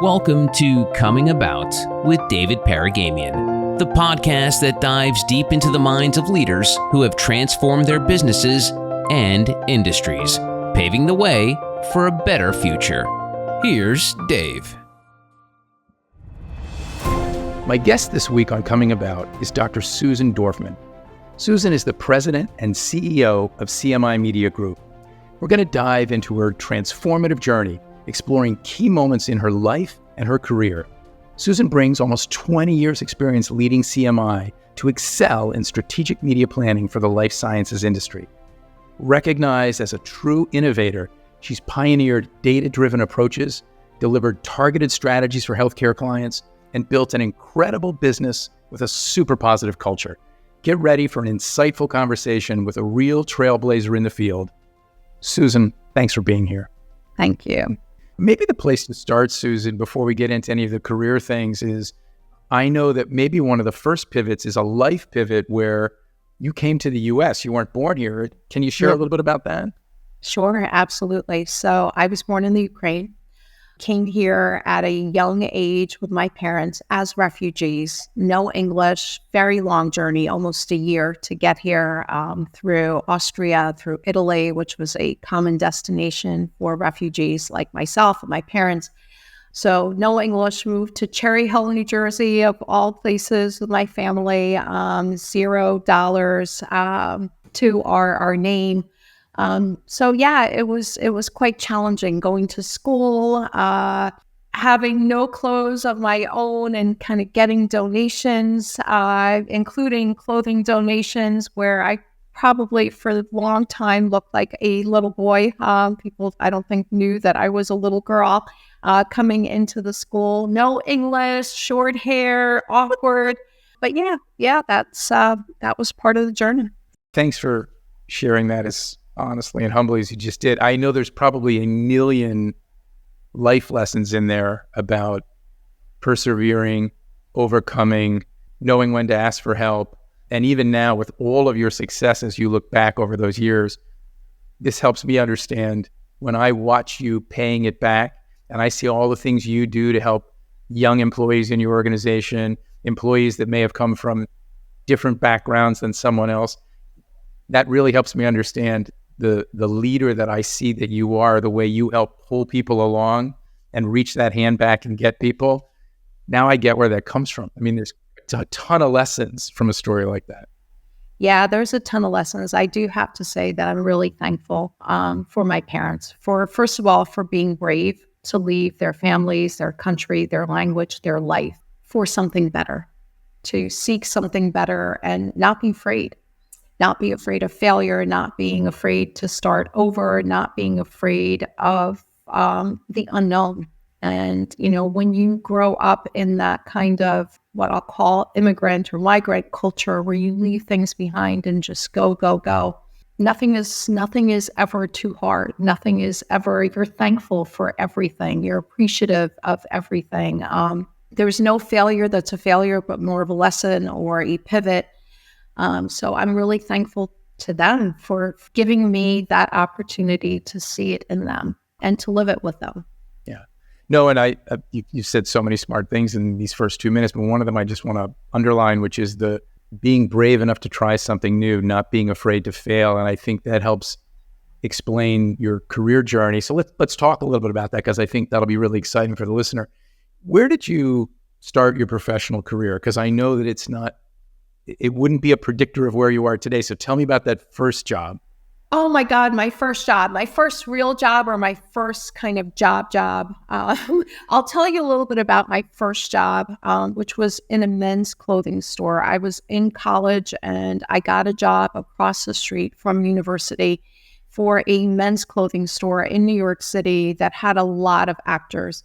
Welcome to Coming About with David Paragamian, the podcast that dives deep into the minds of leaders who have transformed their businesses and industries, paving the way for a better future. Here's Dave. My guest this week on Coming About is Dr. Susan Dorfman. Susan is the president and CEO of CMI Media Group. We're going to dive into her transformative journey, exploring key moments in her life and her career. Susan brings almost 20 years experience leading CMI to excel in strategic media planning for the life sciences industry. Recognized as a true innovator, she's pioneered data-driven approaches, delivered targeted strategies for healthcare clients, and built an incredible business with a super positive culture. Get ready for an insightful conversation with a real trailblazer in the field. Susan, thanks for being here. Thank you. Maybe the place to start, Susan, before we get into any of the career things is, I know that maybe one of the first pivots is a life pivot where you came to the U.S. You weren't born here. Can you share a little bit about that? Sure, absolutely. So I was born in the Ukraine, came here at a young age with my parents as refugees, no English, very long journey, almost a year to get here through Austria, through Italy, which was a common destination for refugees like myself and my parents. So no English, moved to Cherry Hill, New Jersey, of all places with my family, $0 to our name. It was quite challenging going to school, having no clothes of my own and kind of getting donations, including clothing donations where I probably for a long time looked like a little boy. People, I don't think, knew that I was a little girl coming into the school. No English, short hair, awkward. But that was part of the journey. Thanks for sharing that as honestly and humbly as you just did. I know there's probably a million life lessons in there about persevering, overcoming, knowing when to ask for help. And even now, with all of your successes, you look back over those years, this helps me understand when I watch you paying it back and I see all the things you do to help young employees in your organization, employees that may have come from different backgrounds than someone else. That really helps me understand the leader that I see that you are, the way you help pull people along and reach that hand back and get people. Now I get where that comes from. I mean, there's a ton of lessons from a story like that. Yeah, there's a ton of lessons. I do have to say that I'm really thankful for my parents, first of all, for being brave to leave their families, their country, their language, their life for something better, to seek something better and not be afraid. Not be afraid of failure, not being afraid to start over, not being afraid of the unknown. And, when you grow up in that kind of what I'll call immigrant or migrant culture where you leave things behind and just go, go, go, nothing is ever too hard. Nothing is ever, you're thankful for everything. You're appreciative of everything. There's no failure that's a failure, but more of a lesson or a pivot. So I'm really thankful to them for giving me that opportunity to see it in them and to live it with them. Yeah. No, and you said so many smart things in these first 2 minutes, but one of them I just want to underline, which is the being brave enough to try something new, not being afraid to fail. And I think that helps explain your career journey. So let's talk a little bit about that, because I think that'll be really exciting for the listener. Where did you start your professional career? Because I know that it wouldn't be a predictor of where you are today. So tell me about that first job. Oh my God, my first real job, or my first kind of job. I'll tell you a little bit about my first job, which was in a men's clothing store. I was in college and I got a job across the street from university for a men's clothing store in New York City that had a lot of actors.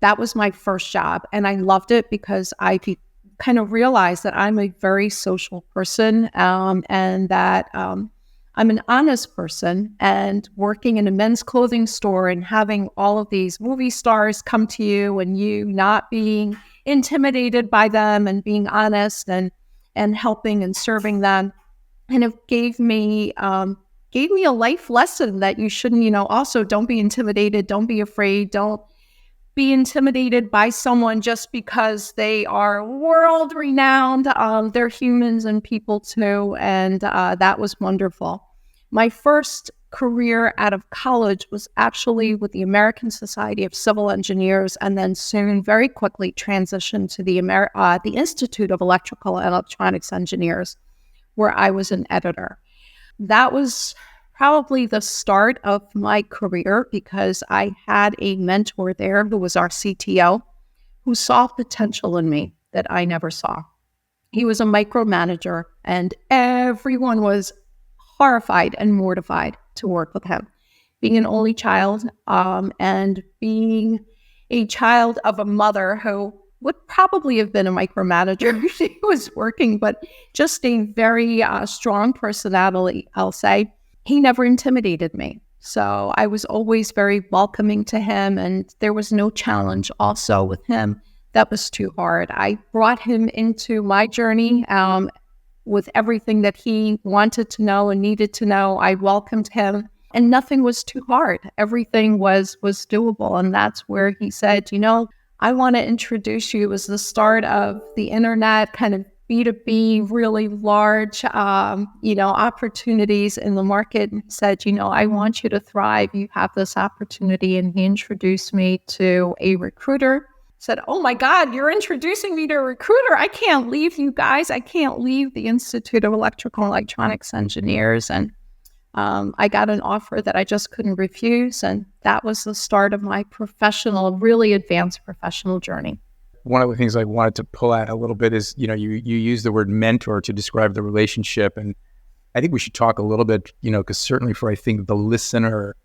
That was my first job. And I loved it because I kind of realized that I'm a very social person and that I'm an honest person, and working in a men's clothing store and having all of these movie stars come to you and you not being intimidated by them and being honest and helping and serving them. And it gave me a life lesson that you shouldn't, also don't be intimidated, don't be afraid, don't be intimidated by someone just because they are world renowned. They're humans and people too. And that was wonderful. My first career out of college was actually with the American Society of Civil Engineers, and then soon, very quickly, transitioned to the Institute of Electrical and Electronics Engineers, where I was an editor. That was probably the start of my career because I had a mentor there who was our CTO who saw potential in me that I never saw. He was a micromanager, and everyone was horrified and mortified to work with him. Being an only child and being a child of a mother who would probably have been a micromanager if she was working, but just a very strong personality, I'll say. He never intimidated me. So I was always very welcoming to him, and there was no challenge also with him that was too hard. I brought him into my journey with everything that he wanted to know and needed to know. I welcomed him, and nothing was too hard. Everything was doable. And that's where he said, I want to introduce you. It was the start of the internet, kind of B2B, really large, opportunities in the market. And he said, I want you to thrive. You have this opportunity. And he introduced me to a recruiter. Said, oh my God, you're introducing me to a recruiter. I can't leave you guys. I can't leave the Institute of Electrical and Electronics Engineers. And I got an offer that I just couldn't refuse. And that was the start of my really advanced professional journey. One of the things I wanted to pull out a little bit is, you use the word mentor to describe the relationship. And I think we should talk a little bit, because certainly for, I think, the listener,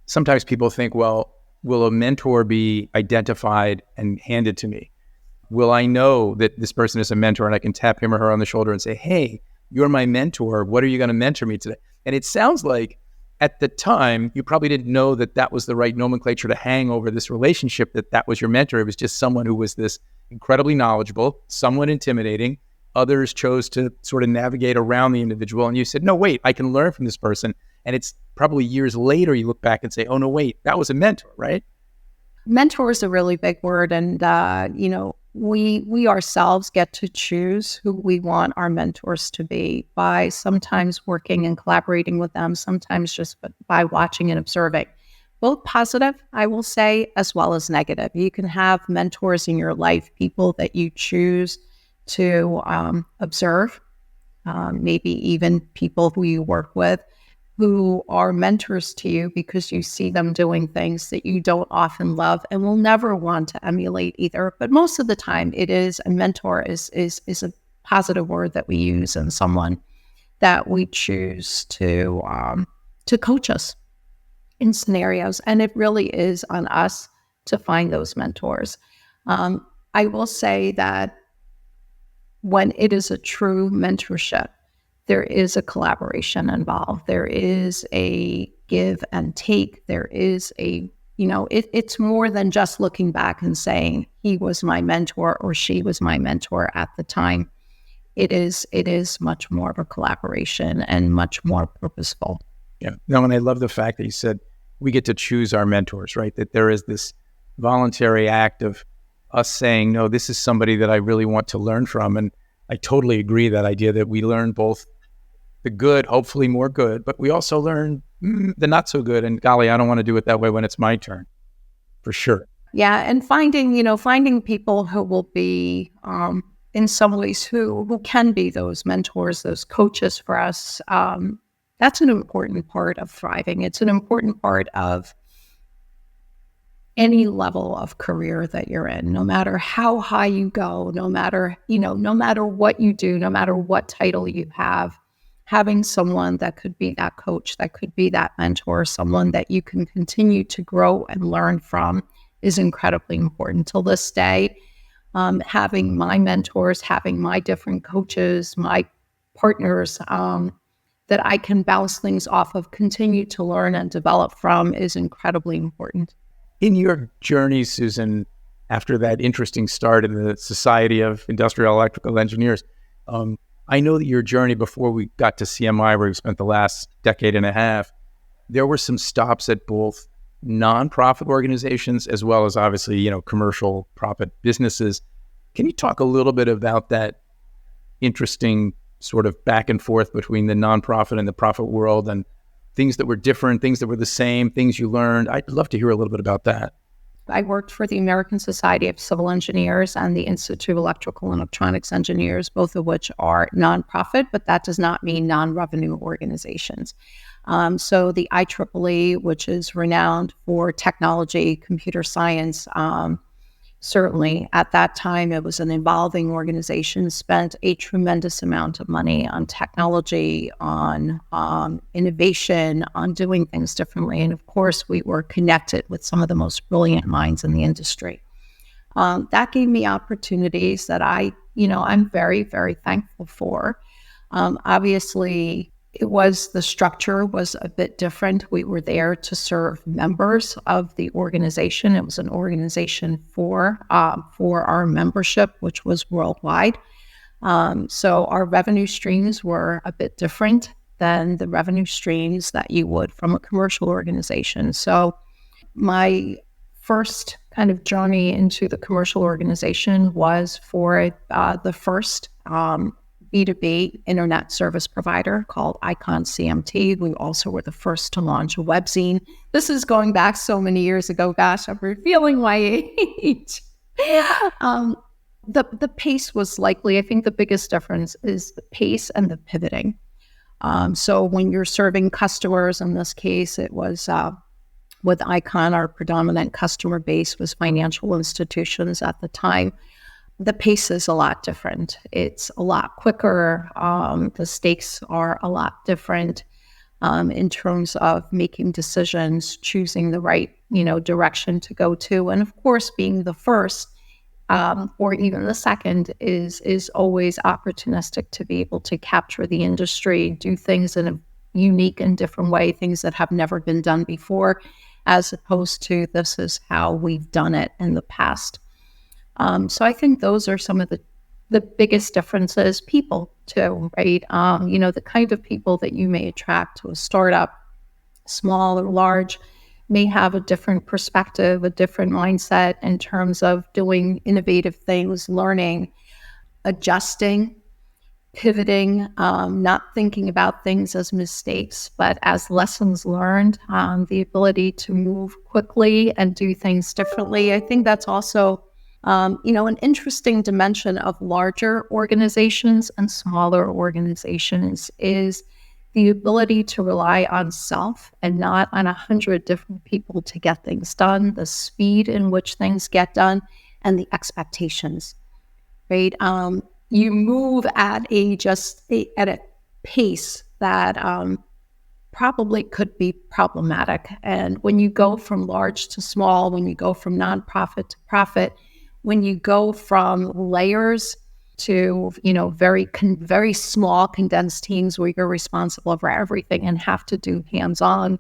sometimes people think, well, will a mentor be identified and handed to me? Will I know that this person is a mentor and I can tap him or her on the shoulder and say, hey, you're my mentor. What are you going to mentor me today? And it sounds like at the time, you probably didn't know that that was the right nomenclature to hang over this relationship, that was your mentor. It was just someone who was this incredibly knowledgeable, somewhat intimidating. Others chose to sort of navigate around the individual. And you said, no, wait, I can learn from this person. And it's probably years later you look back and say, oh, no, wait, that was a mentor, right? Mentor is a really big word. And, we ourselves get to choose who we want our mentors to be by sometimes working and collaborating with them, sometimes just by watching and observing. Both positive, I will say, as well as negative. You can have mentors in your life, people that you choose to observe, maybe even people who you work with, who are mentors to you because you see them doing things that you don't often love and will never want to emulate either. But most of the time, it is a mentor is a positive word that we use, and someone that we choose to coach us in scenarios. And it really is on us to find those mentors. I will say that when it is a true mentorship, there is a collaboration involved. There is a give and take. There is it's more than just looking back and saying he was my mentor or she was my mentor at the time. It is much more of a collaboration and much more purposeful. Yeah. No, and I love the fact that you said we get to choose our mentors, right? That there is this voluntary act of us saying, no, this is somebody that I really want to learn from. And I totally agree that idea that we learn both the good, hopefully more good, but we also learn the not so good. And golly, I don't want to do it that way when it's my turn, for sure. Yeah, and finding people who will be, in some ways, who can be those mentors, those coaches for us. That's an important part of thriving. It's an important part of any level of career that you're in, no matter how high you go, no matter what you do, no matter what title you have. Having someone that could be that coach, that could be that mentor, someone that you can continue to grow and learn from is incredibly important. Till this day, having my mentors, having my different coaches, my partners that I can bounce things off of, continue to learn and develop from is incredibly important. In your journey, Susan, after that interesting start in the Society of Industrial Electrical Engineers, I know that your journey before we got to CMI, where we spent the last decade and a half, there were some stops at both nonprofit organizations as well as obviously, commercial profit businesses. Can you talk a little bit about that interesting sort of back and forth between the nonprofit and the profit world, and things that were different, things that were the same, things you learned? I'd love to hear a little bit about that. I worked for the American Society of Civil Engineers and the Institute of Electrical and Electronics Engineers, both of which are nonprofit, but that does not mean non-revenue organizations. So the IEEE, which is renowned for technology, computer science, certainly at that time it was an evolving organization, spent a tremendous amount of money on technology, on innovation, on doing things differently. And of course, we were connected with some of the most brilliant minds in the industry. That gave me opportunities that I'm very, very thankful for. Obviously, the structure was a bit different. We were there to serve members of the organization. It was an organization for our membership, which was worldwide. So our revenue streams were a bit different than the revenue streams that you would from a commercial organization. So my first kind of journey into the commercial organization was for the first B2B internet service provider called Icon CMT. We also were the first to launch a webzine. This is going back so many years ago. Gosh, I'm revealing my age. The pace was likely, I think the biggest difference is the pace and the pivoting. So when you're serving customers, in this case, it was with Icon, our predominant customer base was financial institutions at the time. The pace is a lot different. It's a lot quicker. The stakes are a lot different in terms of making decisions, choosing the right, direction to go to. And of course, being the first or even the second is always opportunistic to be able to capture the industry, do things in a unique and different way, things that have never been done before, as opposed to this is how we've done it in the past. So I think those are some of the biggest differences. People too, right? The kind of people that you may attract to a startup, small or large, may have a different perspective, a different mindset in terms of doing innovative things, learning, adjusting, pivoting, not thinking about things as mistakes, but as lessons learned, the ability to move quickly and do things differently. I think that's also an interesting dimension of larger organizations and smaller organizations is the ability to rely on self and not on 100 different people to get things done, the speed in which things get done, and the expectations, right? You move at a pace that probably could be problematic. And when you go from large to small, when you go from nonprofit to profit, when you go from layers to, very small condensed teams where you're responsible for everything and have to do hands-on,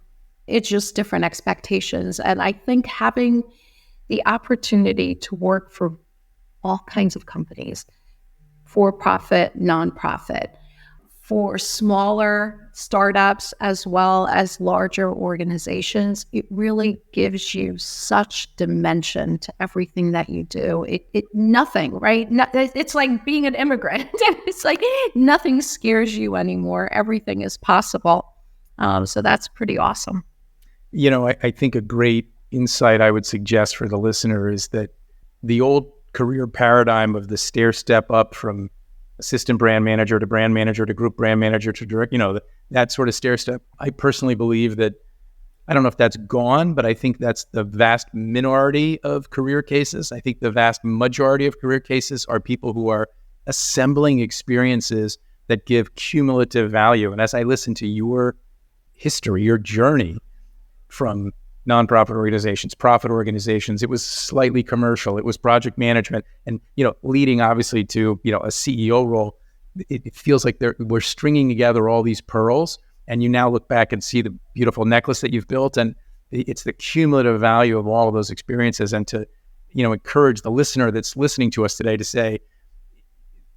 it's just different expectations. And I think having the opportunity to work for all kinds of companies, for-profit, nonprofit, for smaller startups as well as larger organizations, it really gives you such dimension to everything that you do. Nothing, right? It's like being an immigrant. It's like nothing scares you anymore. Everything is possible. So that's pretty awesome. I think a great insight I would suggest for the listener is that the old career paradigm of the stair step up from assistant brand manager to group brand manager to direct, that sort of stair step. I personally believe that, I don't know if that's gone, but I think that's the vast minority of career cases. I think the vast majority of career cases are people who are assembling experiences that give cumulative value. And as I listen to your history, your journey from nonprofit organizations, profit organizations, it was slightly commercial, it was project management, and leading obviously to a CEO role. It feels like we're stringing together all these pearls, and you now look back and see the beautiful necklace that you've built, and it's the cumulative value of all of those experiences. And to encourage the listener that's listening to us today to say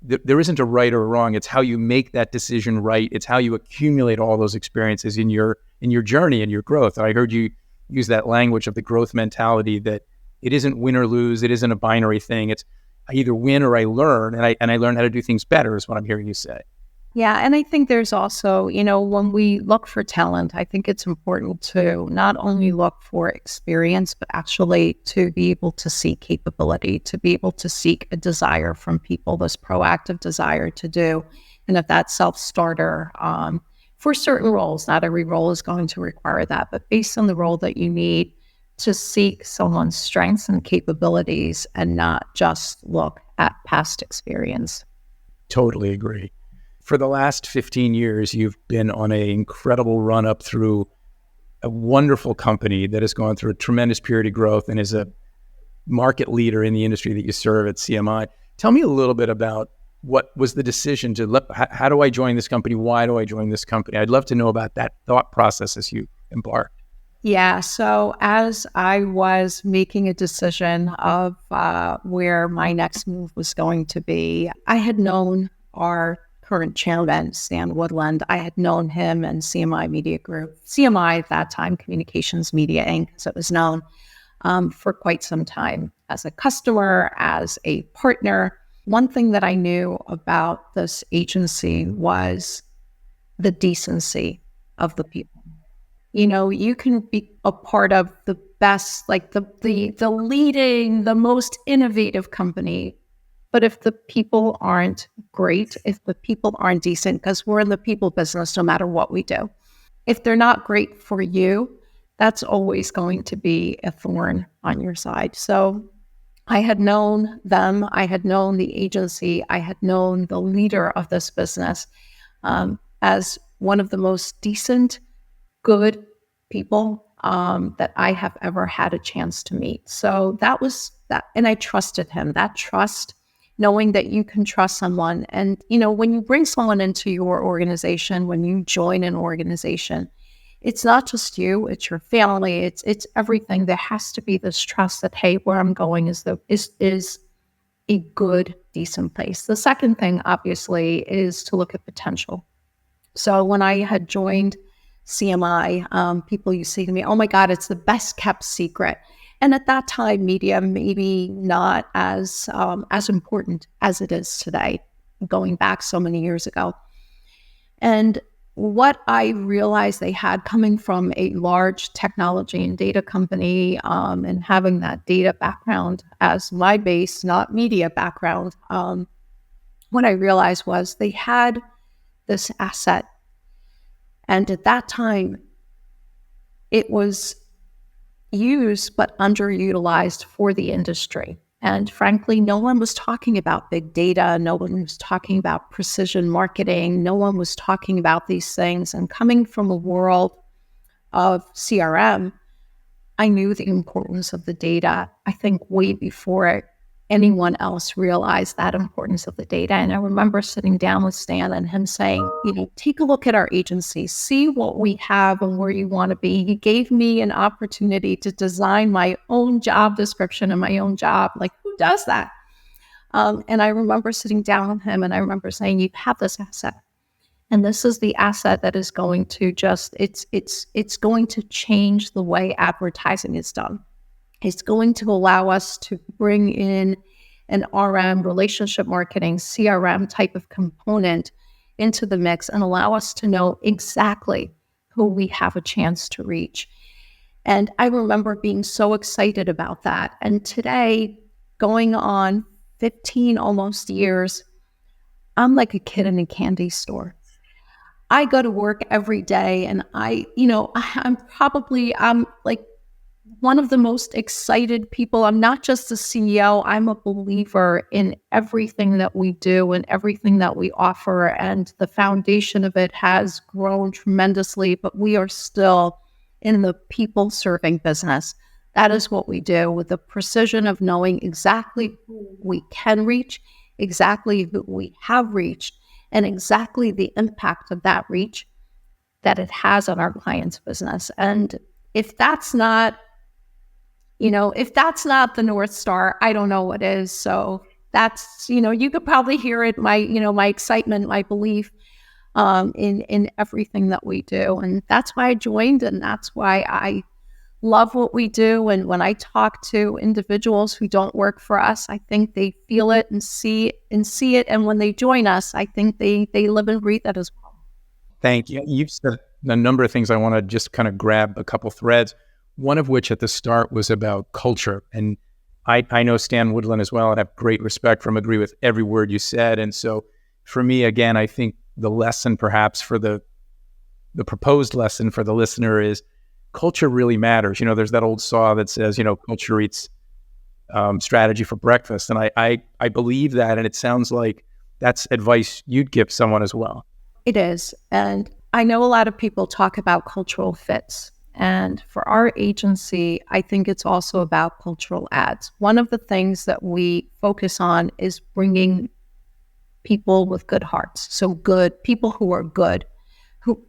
there isn't a right or a wrong. It's how you make that decision right. It's how you accumulate all those experiences in your journey and your growth. I heard you use that language of the growth mentality, that it isn't win or lose. It isn't a binary thing. It's I either win or I learn, and I learn how to do things better is what I'm hearing you say. Yeah. And I think there's also, when we look for talent, I think it's important to not only look for experience, but actually to be able to seek capability, to be able to seek a desire from people, this proactive desire to do. And if that's self-starter, for certain roles, not every role is going to require that, but based on the role that you need, to seek someone's strengths and capabilities and not just look at past experience. Totally agree. For the last 15 years, you've been on an incredible run up through a wonderful company that has gone through a tremendous period of growth and is a market leader in the industry that you serve at CMI. Tell me a little bit about what was the decision to, how do I join this company? Why do I join this company? I'd love to know about that thought process as you embarked. Yeah. So as I was making a decision of where my next move was going to be, I had known our current chairman, Stan Woodland. I had known him and CMI Media Group, CMI at that time, Communications Media Inc., as it was known, for quite some time as a customer, as a partner. One thing that I knew about this agency was the decency of the people. You can be a part of the best, like the leading, the most innovative company, but if the people aren't great, if the people aren't decent, because we're in the people business no matter what we do, if they're not great for you, that's always going to be a thorn on your side. So I had known them, I had known the agency, I had known the leader of this business as one of the most decent, good people that I have ever had a chance to meet. So that was that. And I trusted him. That trust, knowing that you can trust someone. And, when you bring someone into your organization, when you join an organization, it's not just you, it's your family, it's everything. There has to be this trust that, hey, where I'm going is a good, decent place. The second thing, obviously, is to look at potential. So when I had joined CMI, people used to say to me, oh my God, it's the best kept secret. And at that time, media maybe not as important as it is today, going back so many years ago. And what I realized they had, coming from a large technology and data company, and having that data background as my base, not media background, what I realized was they had this asset. And at that time, it was used but underutilized for the industry. And frankly, no one was talking about big data. No one was talking about precision marketing. No one was talking about these things. And coming from a world of CRM, I knew the importance of the data, I think, way before anyone else realized that importance of the data. And I remember sitting down with Stan and him saying, take a look at our agency, see what we have and where you want to be. He gave me an opportunity to design my own job description and my own job. Like, who does that? And I remember sitting down with him and I remember saying, you have this asset. And this is the asset that is going to it's going to change the way advertising is done. It's going to allow us to bring in an RM, relationship marketing, CRM type of component into the mix and allow us to know exactly who we have a chance to reach. And I remember being so excited about that. And today, going on 15 almost years, I'm like a kid in a candy store. I go to work every day and I'm like one of the most excited people. I'm not just a CEO. I'm a believer in everything that we do and everything that we offer. And the foundation of it has grown tremendously, but we are still in the people serving business. That is what we do, with the precision of knowing exactly who we can reach, exactly who we have reached, and exactly the impact of that reach that it has on our clients' business. And if that's not the North Star, I don't know what is. So that's, you could probably hear it, my excitement, my belief in everything that we do. And that's why I joined. And that's why I love what we do. And when I talk to individuals who don't work for us, I think they feel it and see it. And when they join us, I think they live and breathe that as well. Thank you. You've said a number of things. I want to just kind of grab a couple threads, one of which at the start was about culture. And I know Stan Woodland as well, and I have great respect for him, agree with every word you said. And so for me, again, I think the lesson perhaps for the proposed lesson for the listener is culture really matters. There's that old saw that says, culture eats strategy for breakfast. And I believe that, and it sounds like that's advice you'd give someone as well. It is. And I know a lot of people talk about cultural fits. And for our agency, I think it's also about cultural adds. One of the things that we focus on is bringing people with good hearts. So good, people who are good,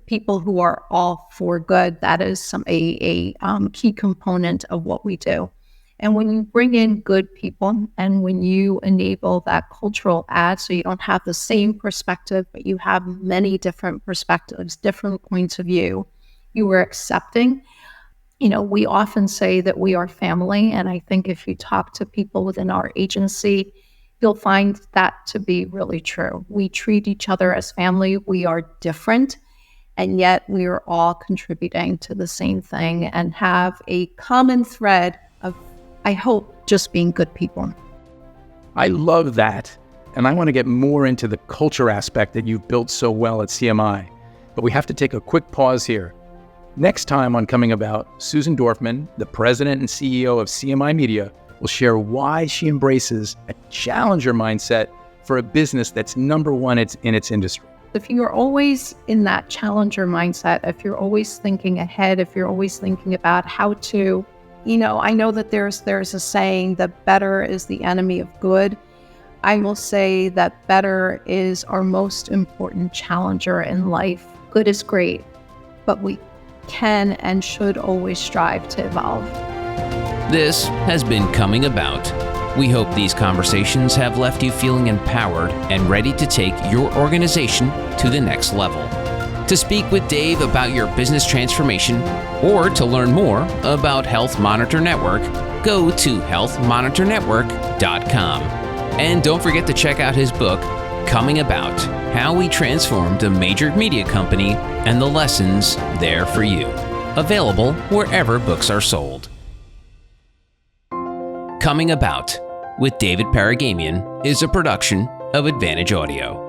people who are all for good. That is a key component of what we do. And when you bring in good people and when you enable that cultural add, so you don't have the same perspective, but you have many different perspectives, different points of view, you are accepting. We often say that we are family. And I think if you talk to people within our agency, you'll find that to be really true. We treat each other as family. We are different. And yet we are all contributing to the same thing and have a common thread of, I hope, just being good people. I love that. And I want to get more into the culture aspect that you've built so well at CMI. But we have to take a quick pause here. Next time on Coming About, Susan Dorfman, the president and CEO of CMI Media, will share why she embraces a challenger mindset for a business that's number one in its industry. If you're always in that challenger mindset, if you're always thinking ahead, if you're always thinking about how to, I know that there's a saying that better is the enemy of good. I will say that better is our most important challenger in life. Good is great, but we can and should always strive to evolve. This has been Coming About. We hope these conversations have left you feeling empowered and ready to take your organization to the next level. To speak with Dave about your business transformation or to learn more about Health Monitor Network, go to healthmonitornetwork.com. And don't forget to check out his book, Coming About, How We Transformed a Major Media Company and the Lessons There for You. Available wherever books are sold. Coming About with David Paragamian is a production of Advantage Audio.